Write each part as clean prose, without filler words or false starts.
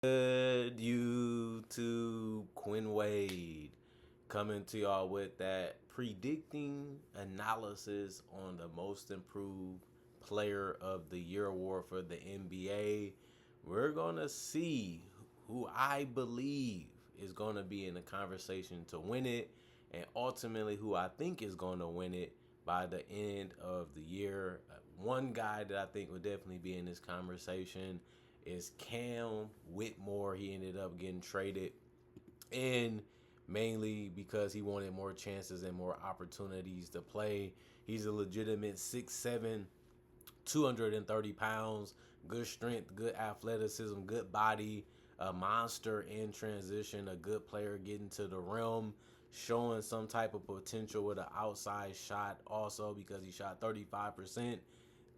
Good YouTube, Quinn Wade coming to y'all with that predicting analysis on the most improved player of the year award for the NBA. We're gonna see who I believe is gonna be in the conversation to win it, and ultimately who I think is gonna win it by the end of the year. One guy that I think would definitely be in this conversation is Cam Whitmore. He ended up getting traded, and mainly because he wanted more chances and more opportunities to play. He's a legitimate 6'7", 230 pounds, good strength, good athleticism, good body, a monster in transition, a good player getting to the rim, showing some type of potential with an outside shot also because he shot 35%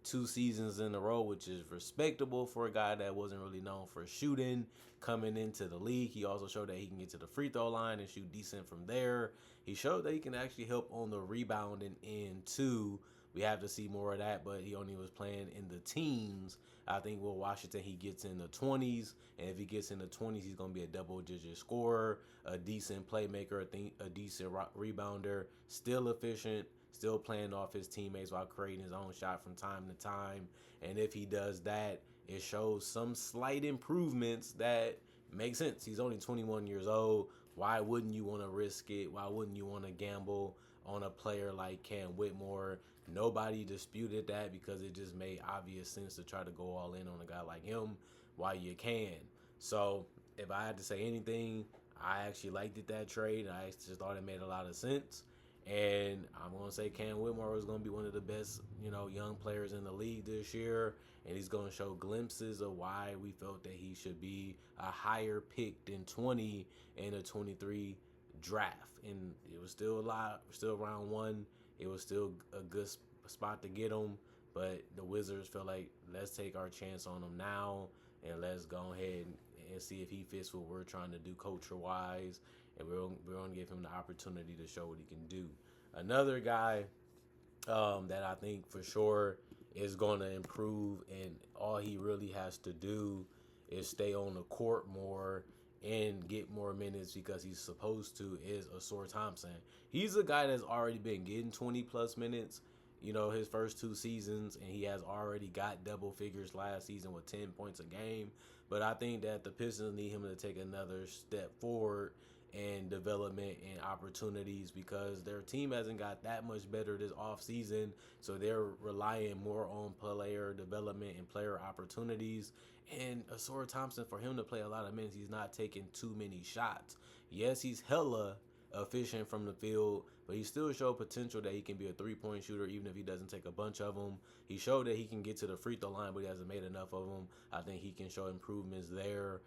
2 seasons in a row, which is respectable for a guy that wasn't really known for shooting coming into the league. He also showed that he can get to the free throw line and shoot decent from there. He showed that he can actually help on the rebounding end too. We have to see more of that, but he only was playing in the teens. I think Will Washington, he gets in the 20s, and if he gets in the 20s, he's going to be a double-digit scorer, a decent playmaker, a decent rebounder, still efficient, still playing off his teammates while creating his own shot from time to time. And if he does that, it shows some slight improvements that make sense. He's only 21 years old. Why wouldn't you want to risk it? Why wouldn't you want to gamble on a player like Cam Whitmore? Nobody disputed that because it just made obvious sense to try to go all in on a guy like him while you can. So if I had to say anything, I actually liked it, that trade. I just thought it made a lot of sense. And I'm going to say Cam Whitmore is going to be one of the best, young players in the league this year. And he's going to show glimpses of why we felt that he should be a higher pick than 20 in a 23 draft. And it was still a lot, still round one. It was still a good spot to get him. But the Wizards felt like, let's take our chance on him now. And let's go ahead and see if he fits what we're trying to do culture-wise, and we're going to give him the opportunity to show what he can do. Another guy that I think for sure is going to improve, and all he really has to do is stay on the court more and get more minutes because he's supposed to, is Ausar Thompson. He's a guy that's already been getting 20-plus minutes, his first 2 seasons, and he has already got double figures last season with 10 points a game. But I think that the Pistons need him to take another step forward and development and opportunities because their team hasn't got that much better this offseason. So they're relying more on player development and player opportunities. And Ausar Thompson, for him to play a lot of minutes, he's not taking too many shots. Yes, he's hella efficient from the field, but he still showed potential that he can be a three-point shooter even if he doesn't take a bunch of them. He showed that he can get to the free throw line, but he hasn't made enough of them. I think he can show improvements there.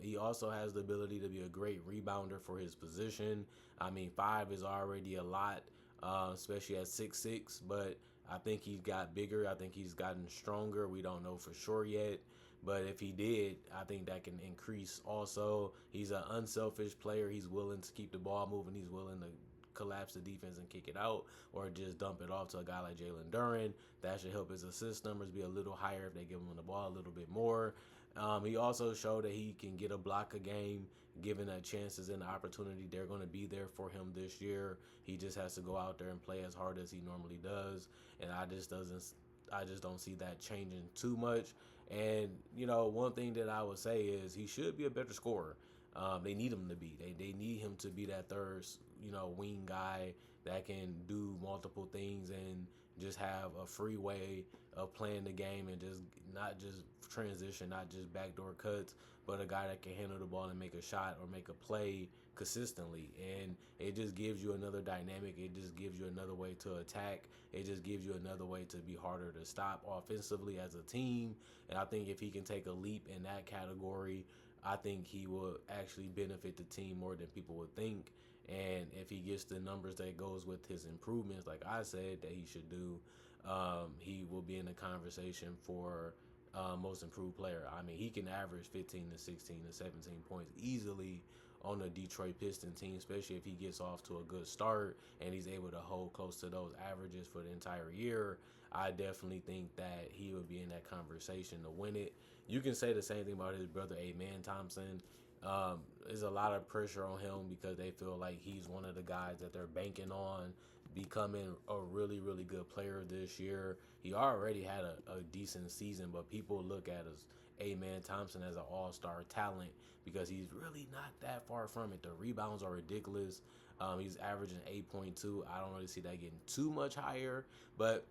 He also has the ability to be a great rebounder for his position. I mean, 5 is already a lot, especially at 6'6", but I think he's got bigger. I think he's gotten stronger. We don't know for sure yet. But if he did, I think that can increase also. He's an unselfish player. He's willing to keep the ball moving. He's willing to collapse the defense and kick it out or just dump it off to a guy like Jalen Duren. That should help his assist numbers be a little higher if they give him the ball a little bit more. He also showed that he can get a block a game, given that chances and the opportunity, they're going to be there for him this year. He just has to go out there and play as hard as he normally does, and I just don't see that changing too much. And one thing that I would say is he should be a better scorer. They need him to be. They need him to be that third, wing guy that can do multiple things and just have a free way of playing the game and just not just transition, not just backdoor cuts, but a guy that can handle the ball and make a shot or make a play consistently. And it just gives you another dynamic. It just gives you another way to attack. It just gives you another way to be harder to stop offensively as a team. And I think if he can take a leap in that category, I think he will actually benefit the team more than people would think. And if he gets the numbers that goes with his improvements, like I said, that he should do, he will be in the conversation for most improved player. I mean, he can average 15 to 16 to 17 points easily on a Detroit Pistons team, especially if he gets off to a good start and he's able to hold close to those averages for the entire year. I definitely think that he would be in that conversation to win it. You can say the same thing about his brother, Amen Thompson. There's a lot of pressure on him because they feel like he's one of the guys that they're banking on becoming a really, really good player this year. He already had a decent season, but people look at us, Amen Thompson, as an all-star talent because he's really not that far from it. The rebounds are ridiculous. He's averaging 8.2. I don't really see that getting too much higher, but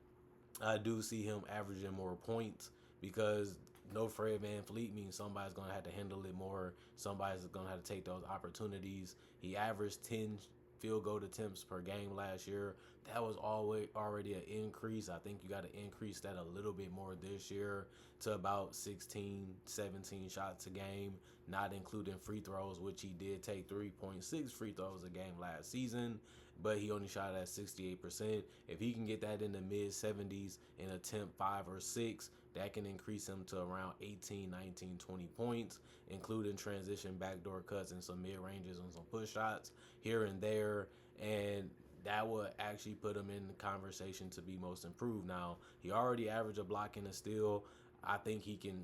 I do see him averaging more points because no Fred Van Fleet means somebody's going to have to handle it more. Somebody's going to have to take those opportunities. He averaged 10 field goal attempts per game last year. That was already an increase. I think you got to increase that a little bit more this year to about 16, 17 shots a game, not including free throws, which he did take 3.6 free throws a game last season, but he only shot at 68%. If he can get that in the mid 70s and attempt 5 or 6, that can increase him to around 18, 19, 20 points, including transition backdoor cuts and some mid ranges and some push shots here and there. And that would actually put him in the conversation to be most improved. Now, he already averaged a block and a steal. I think he can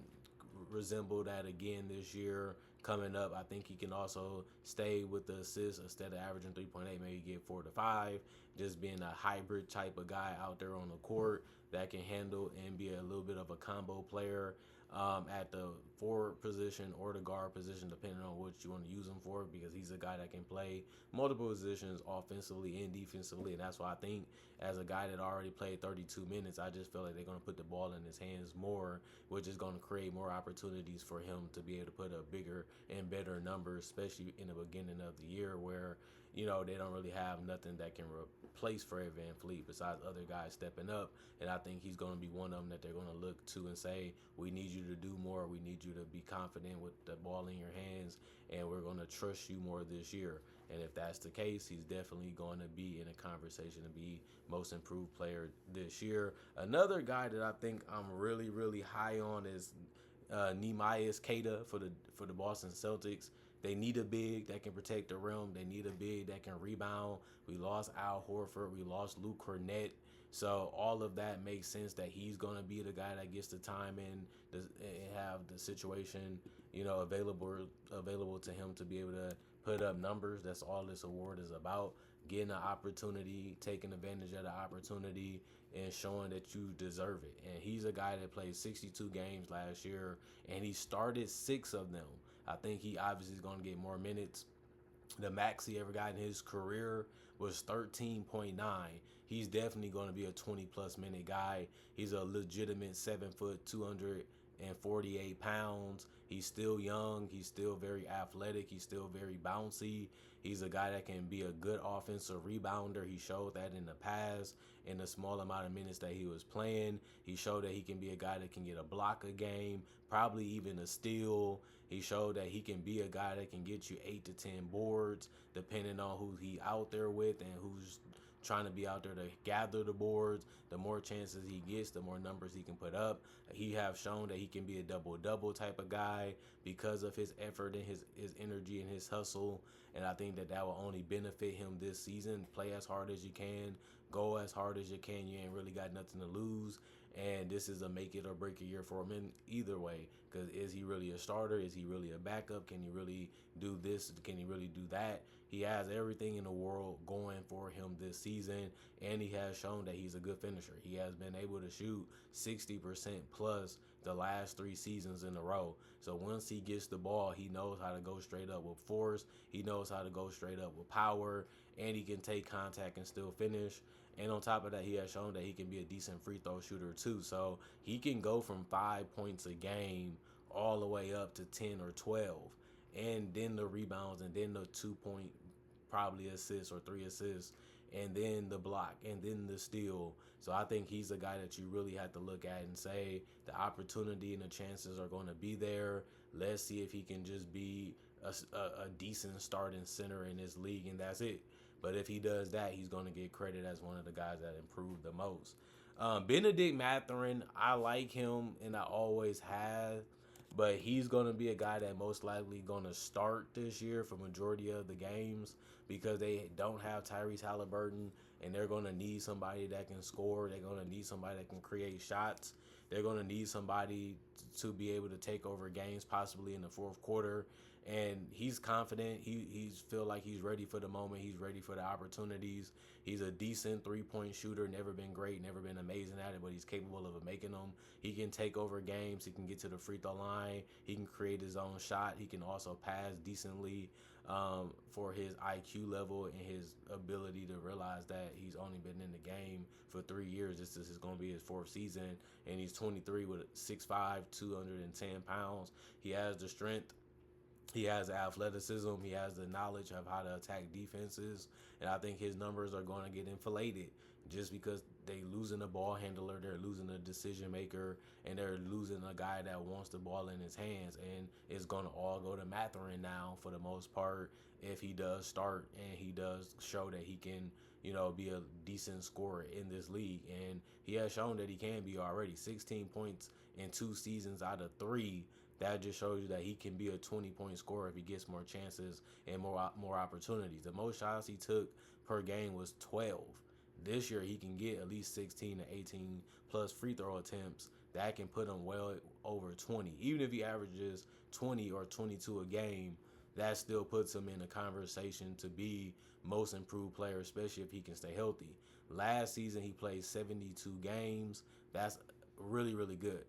resemble that again this year coming up. I think he can also stay with the assists instead of averaging 3.8, maybe get 4 to 5. Just being a hybrid type of guy out there on the court that can handle and be a little bit of a combo player at the forward position or the guard position, depending on what you want to use him for, because he's a guy that can play multiple positions offensively and defensively. And that's why I think, as a guy that already played 32 minutes, I just feel like they're going to put the ball in his hands more, which is going to create more opportunities for him to be able to put up bigger and better numbers, especially in the beginning of the year where, they don't really have nothing that can replace Fred Van Fleet besides other guys stepping up. And I think he's going to be one of them that they're going to look to and say, we need you to do more. We need you to be confident with the ball in your hands, and we're going to trust you more this year. And if that's the case, he's definitely going to be in a conversation to be most improved player this year. Another guy that I think I'm really, really high on is Neemias Queta for the Boston Celtics. They need a big that can protect the rim. They need a big that can rebound. We lost Al Horford. We lost Luke Cornett. So all of that makes sense that he's going to be the guy that gets the time and have the situation, available to him to be able to put up numbers. That's all this award is about. Getting an opportunity, taking advantage of the opportunity, and showing that you deserve it. And he's a guy that played 62 games last year, and he started 6 of them. I think he obviously is going to get more minutes. The max he ever got in his career was 13.9. He's definitely going to be a 20-plus minute guy. He's a legitimate 7 foot, 248 pounds. He's still young. He's still very athletic. He's still very bouncy. He's a guy that can be a good offensive rebounder. He showed that in the past in the small amount of minutes that he was playing. He showed that he can be a guy that can get a block a game, probably even a steal. He showed that he can be a guy that can get you 8 to 10 boards, depending on who he out there with and who's trying to be out there to gather the boards. The more chances he gets, the more numbers he can put up. He have shown that he can be a double-double type of guy because of his effort and his energy and his hustle. And I think that will only benefit him this season. Play as hard as you can. Go as hard as you can. You ain't really got nothing to lose. And this is a make it or break it year for him in either way. Because is he really a starter? Is he really a backup? Can he really do this? Can he really do that? He has everything in the world going for him this season, and he has shown that he's a good finisher. He has been able to shoot 60% plus the last 3 seasons in a row. So once he gets the ball, he knows how to go straight up with force. He knows how to go straight up with power, and he can take contact and still finish. And on top of that, he has shown that he can be a decent free throw shooter too. So he can go from 5 points a game all the way up to 10 or 12. And then the rebounds, and then the 2-point probably assists or 3 assists, and then the block, and then the steal. So I think he's a guy that you really have to look at and say the opportunity and the chances are going to be there. Let's see if he can just be a decent starting center in this league, and that's it. But if he does that, he's going to get credit as one of the guys that improved the most. Benedict Mathurin, I like him, and I always have. but he's going to be a guy that most likely going to start this year for majority of the games because they don't have Tyrese Halliburton, and they're going to need somebody that can score. They're going to need somebody that can create shots. They're going to need somebody to be able to take over games possibly in the fourth quarter. And he's confident. He's feel like he's ready for the moment. He's ready for the opportunities. He's a decent 3-point shooter. Never been great, never been amazing at it, but he's capable of making them. He can take over games. He can get to the free throw line. He can create his own shot. He can also pass decently for his IQ level and his ability to realize that he's only been in the game for 3 years. This is going to be his fourth season, and he's 23 with 6'5", 210 pounds. He has the strength. He has the athleticism. He has the knowledge of how to attack defenses. And I think his numbers are going to get inflated just because they losing a ball handler, they're losing a decision maker, and they're losing a guy that wants the ball in his hands. And it's going to all go to Mathurin now for the most part if he does start and he does show that he can, be a decent scorer in this league. And he has shown that he can be already. 16 points in 2 seasons out of 3. That just shows you that he can be a 20-point scorer if he gets more chances and more opportunities. The most shots he took per game was 12. This year he can get at least 16 to 18 plus free throw attempts. That can put him well over 20. Even if he averages 20 or 22 a game, that still puts him in a conversation to be most improved player, especially if he can stay healthy. Last season he played 72 games. That's really, really good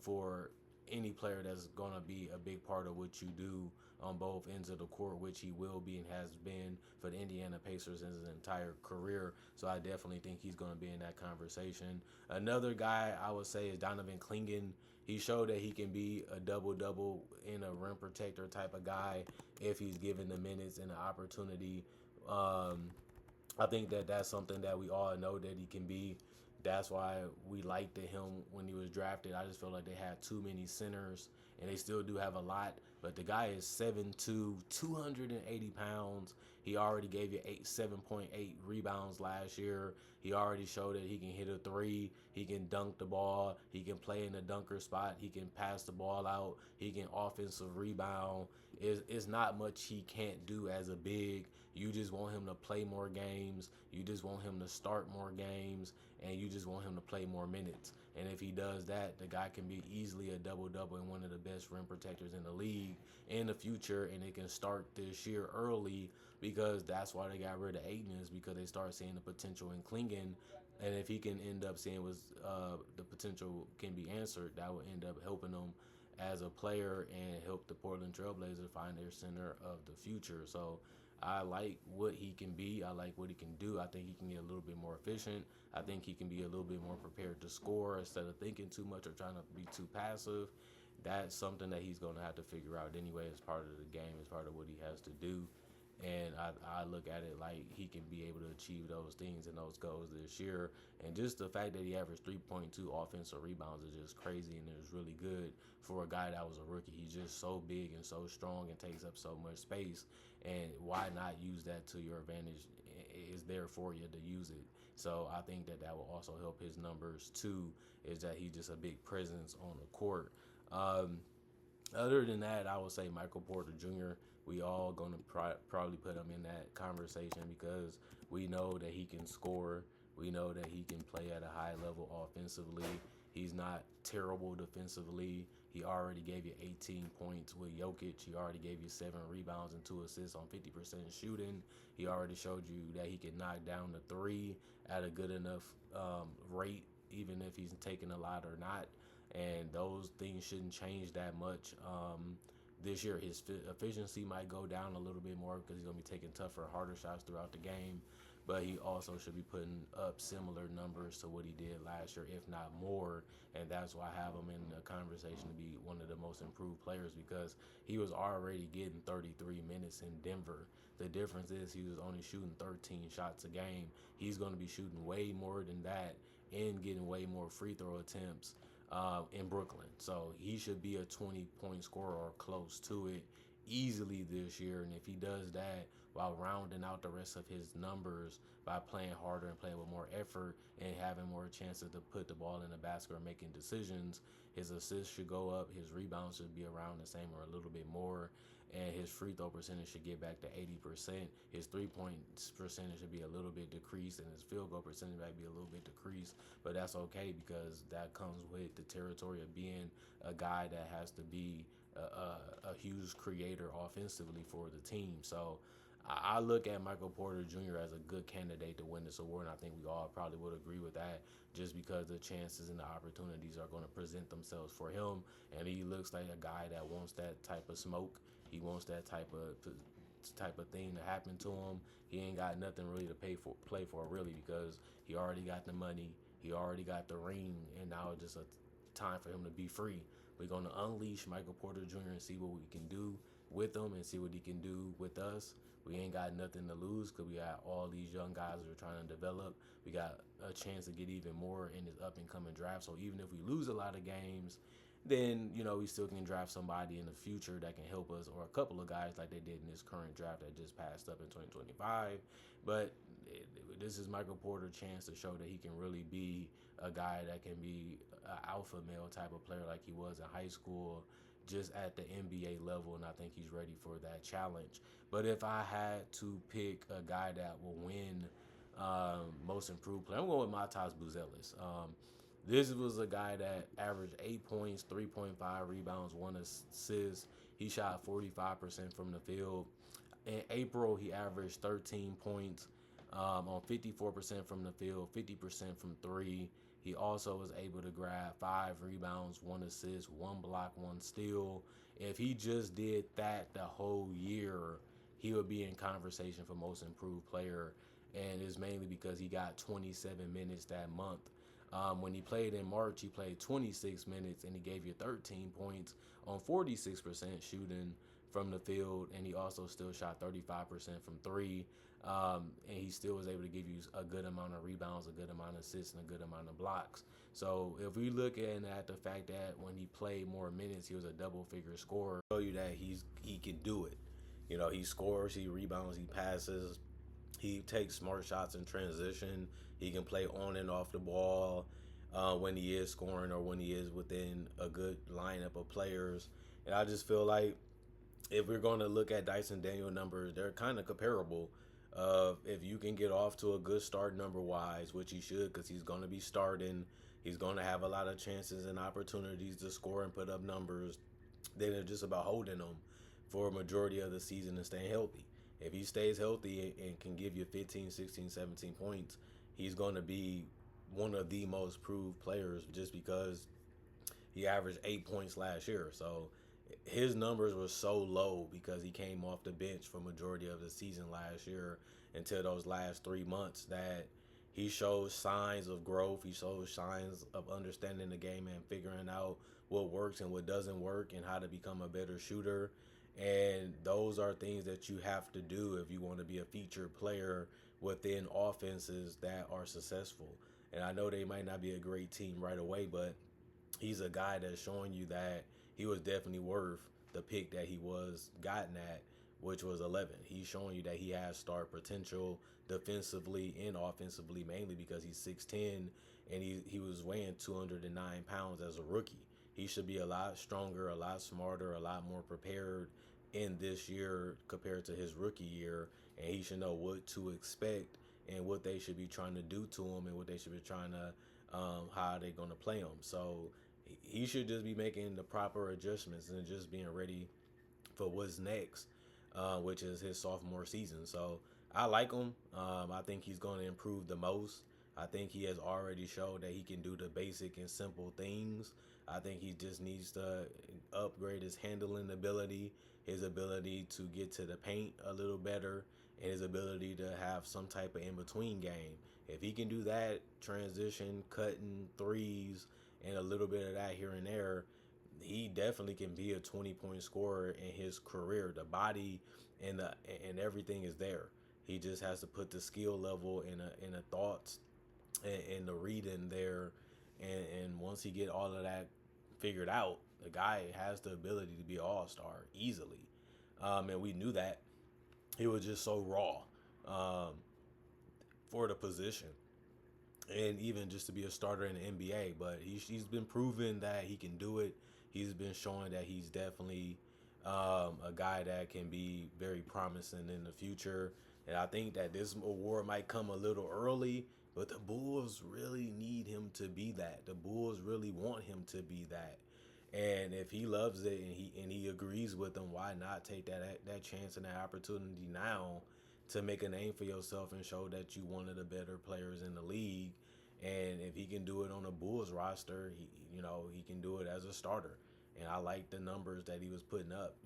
for any player that's going to be a big part of what you do on both ends of the court, which he will be and has been for the Indiana Pacers in his entire career. So I definitely think he's going to be in that conversation. Another guy I would say is Donovan Clingan. He showed that he can be a double-double in a rim protector type of guy if he's given the minutes and the opportunity. I think that that's something that we all know that he can be. That's why we liked him when he was drafted. I just feel like they had too many centers, and they still do have a lot. But the guy is 7'2", 280 pounds. He already gave you 7.8 rebounds last year. He already showed that he can hit a three. He can dunk the ball. He can play in the dunker spot. He can pass the ball out. He can offensive rebound. It's not much he can't do as a big. You just want him to play more games. You just want him to start more games. And you just want him to play more minutes. And if he does that, the guy can be easily a double-double and one of the best rim protectors in the league in the future. And it can start this year early because that's why they got rid of Ayton, is because they start seeing the potential in Clingan. And if he can end up seeing the potential can be answered, that will end up helping them as a player and help the Portland Trailblazers find their center of the future. So I like what he can be. I like what he can do. I think he can get a little bit more efficient. I think he can be a little bit more prepared to score instead of thinking too much or trying to be too passive. That's something that he's going to have to figure out anyway as part of the game, as part of what he has to do. And I look at it like he can be able to achieve those things and those goals this year. And just the fact that he averaged 3.2 offensive rebounds is just crazy, and it's really good for a guy that was a rookie. He's just so big and so strong and takes up so much space. And why not use that to your advantage? It's there for you to use it. So I think that will also help his numbers too, is that he's just a big presence on the court. Other than that, I would say Michael Porter Jr. We all going to probably put him in that conversation because we know that he can score. We know that he can play at a high level offensively. He's not terrible defensively. He already gave you 18 points with Jokic. He already gave you 7 rebounds and 2 assists on 50% shooting. He already showed you that he can knock down the three at a good enough rate, even if he's taking a lot or not. And those things shouldn't change that much. This year, his efficiency might go down a little bit more because he's going to be taking tougher, harder shots throughout the game. But he also should be putting up similar numbers to what he did last year, if not more. And that's why I have him in the conversation to be one of the most improved players, because he was already getting 33 minutes in Denver. The difference is he was only shooting 13 shots a game. He's going to be shooting way more than that and getting way more free throw attempts in Brooklyn. So he should be a 20-point scorer or close to it easily this year. And if he does that while rounding out the rest of his numbers by playing harder and playing with more effort and having more chances to put the ball in the basket or making decisions, his assists should go up, his rebounds should be around the same or a little bit more, and his free throw percentage should get back to 80%. His 3-point percentage should be a little bit decreased, and his field goal percentage might be a little bit decreased, but that's okay because that comes with the territory of being a guy that has to be a huge creator offensively for the team. So I look at Michael Porter Jr. as a good candidate to win this award, and I think we all probably would agree with that just because the chances and the opportunities are going to present themselves for him, and he looks like a guy that wants that type of smoke. He wants that type of thing to happen to him. He ain't got nothing really to play for really because he already got the money, he already got the ring, and now it's just a time for him to be free. We're going to unleash Michael Porter Jr. and see what we can do with him and see what he can do with us. We ain't got nothing to lose because we got all these young guys that are trying to develop. We got a chance to get even more in this up and coming draft. So even if we lose a lot of games, then we still can draft somebody in the future that can help us, or a couple of guys like they did in this current draft that just passed up in 2025. But this is Michael Porter's chance to show that he can really be a guy that can be an alpha male type of player like he was in high school, just at the NBA level, and I think he's ready for that challenge. But if I had to pick a guy that will win most improved player, I'm going with Matas Buzelis. This was a guy that averaged 8 points, 3.5 rebounds, 1 assist. He shot 45% from the field. In April, he averaged 13 points on 54% from the field, 50% from three. He also was able to grab 5 rebounds, 1 assist, 1 block, 1 steal. If he just did that the whole year, he would be in conversation for most improved player. And it's mainly because he got 27 minutes that month. When he played in March, he played 26 minutes and he gave you 13 points on 46% shooting from the field, and he also still shot 35% from three. And he still was able to give you a good amount of rebounds, a good amount of assists, and a good amount of blocks. So if we look at the fact that when he played more minutes, he was a double-figure scorer, show you that he can do it. He scores, he rebounds, he passes, he takes smart shots in transition. He can play on and off the ball when he is scoring or when he is within a good lineup of players. And I just feel like if we're going to look at Dyson Daniel numbers, they're kind of comparable. If you can get off to a good start number-wise, which he should because he's going to be starting, he's going to have a lot of chances and opportunities to score and put up numbers, then it's just about holding them for a majority of the season and staying healthy. If he stays healthy and can give you 15, 16, 17 points, he's going to be one of the most proved players just because he averaged 8 points last year. So his numbers were so low because he came off the bench for majority of the season last year until those last 3 months that he shows signs of growth. He shows signs of understanding the game and figuring out what works and what doesn't work and how to become a better shooter. And those are things that you have to do if you want to be a featured player within offenses that are successful. And I know they might not be a great team right away, but he's a guy that's showing you that he was definitely worth the pick that he was gotten at, which was 11. He's showing you that he has star potential defensively and offensively, mainly because he's 6'10", and he was weighing 209 pounds as a rookie. He should be a lot stronger, a lot smarter, a lot more prepared in this year compared to his rookie year, and he should know what to expect and what they should be trying to do to him and what they should be trying to, how they're going to play him. So he should just be making the proper adjustments and just being ready for what's next, which is his sophomore season. So I like him. I think he's going to improve the most. I think he has already showed that he can do the basic and simple things. I think he just needs to upgrade his handling ability, his ability to get to the paint a little better, and his ability to have some type of in-between game. If he can do that, transition, cutting, threes, and a little bit of that here and there, he definitely can be a 20-point scorer in his career. The body and everything is there. He just has to put the skill level and the thoughts and the reading there. And once he get all of that figured out, the guy has the ability to be an all-star easily. And we knew that he was just so raw um, for the position, and even just to be a starter in the NBA. But he's been proving that he can do it. He's been showing that he's definitely a guy that can be very promising in the future. And I think that this award might come a little early, but the Bulls really need him to be that. The Bulls really want him to be that. And if he loves it and he agrees with them, why not take that chance and that opportunity now to make a name for yourself and show that you one of the better players in the league? And if he can do it on a Bulls roster, he can do it as a starter. And I like the numbers that he was putting up,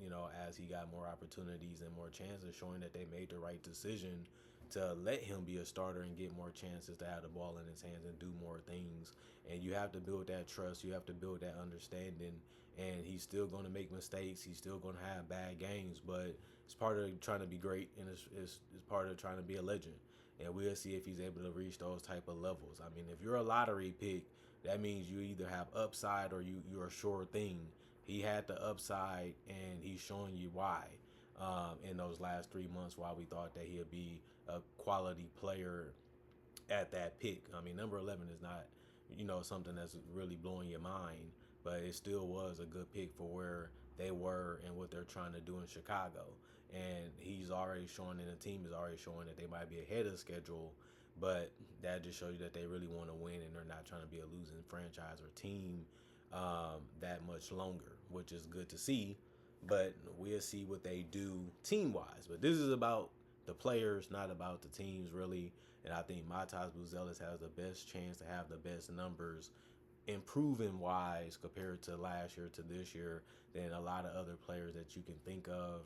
as he got more opportunities and more chances, showing that they made the right decision to let him be a starter and get more chances to have the ball in his hands and do more things. And you have to build that trust. You have to build that understanding. And he's still going to make mistakes. He's still going to have bad games, but it's part of trying to be great, and it's part of trying to be a legend. And we'll see if he's able to reach those type of levels. I mean, if you're a lottery pick, that means you either have upside or you're a sure thing. He had the upside, and he's showing you why in those last 3 months, why we thought that he'd be a quality player at that pick. I mean, number 11 is not, something that's really blowing your mind, but it still was a good pick for where they were and what they're trying to do in Chicago. And he's already showing, and the team is already showing that they might be ahead of schedule, but that just shows you that they really want to win and they're not trying to be a losing franchise or team that much longer, which is good to see. But we'll see what they do team wise. But this is about the players, not about the teams, really. And I think Matas Buzelis has the best chance to have the best numbers improving wise compared to last year to this year than a lot of other players that you can think of,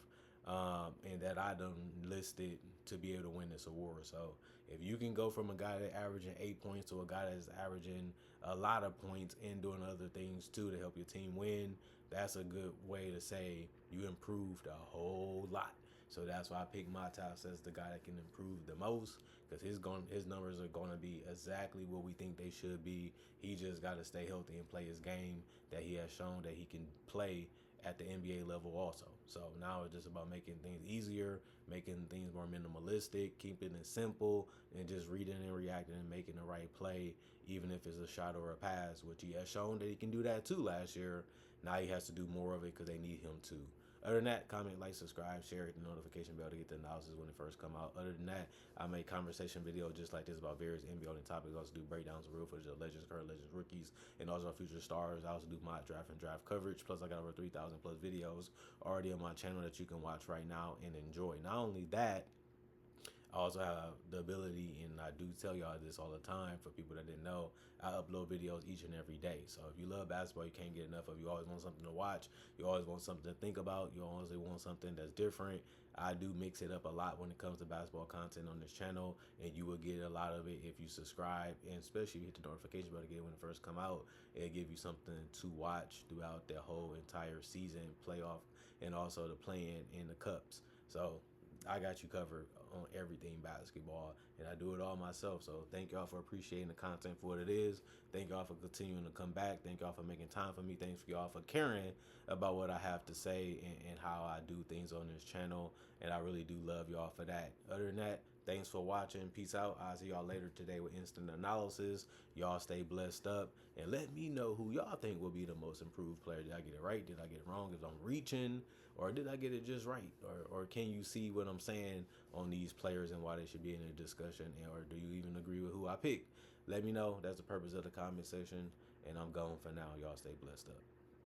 and that I done listed to be able to win this award. So if you can go from a guy that's averaging 8 points to a guy that's averaging a lot of points and doing other things too to help your team win, that's a good way to say you improved a whole lot. So that's why I picked Matas as the guy that can improve the most, because his numbers are going to be exactly what we think they should be. He just got to stay healthy and play his game that he has shown that he can play at the NBA level also. So now it's just about making things easier, making things more minimalistic, keeping it simple, and just reading and reacting and making the right play, even if it's a shot or a pass, which he has shown that he can do that too last year. Now he has to do more of it because they need him to. Other than that, comment, like, subscribe, share, hit the notification bell to get the analysis when it first come out. Other than that, I make conversation videos just like this about various NBA topics. I also do breakdowns of real footage of legends, current legends, rookies, and also future stars. I also do mock draft and draft coverage. Plus, I got over 3,000 plus videos already on my channel that you can watch right now and enjoy. Not only that, I also have the ability, and I do tell y'all this all the time for people that didn't know, I upload videos each and every day. So if you love basketball, you can't get enough of it. You always want something to watch. You always want something to think about. You always want something that's different. I do mix it up a lot when it comes to basketball content on this channel, and you will get a lot of it if you subscribe, and especially if you hit the notification bell to get it when it first come out. It'll give you something to watch throughout the whole entire season, playoff, and also the play-in and the cups. So I got you covered on everything basketball, and I do it all myself. So thank y'all for appreciating the content for what it is. Thank y'all for continuing to come back. Thank y'all for making time for me. Thanks for y'all for caring about what I have to say and how I do things on this channel. And I really do love y'all for that. Other than that, thanks for watching. Peace out. I'll see y'all later today with instant analysis. Y'all stay blessed up, and let me know who y'all think will be the most improved player. Did I get it right? Did I get it wrong? If I'm reaching, or did I get it just right? Or can you see what I'm saying on these players and why they should be in a discussion? Or do you even agree with who I picked? Let me know. That's the purpose of the comment section. And I'm gone for now. Y'all stay blessed up.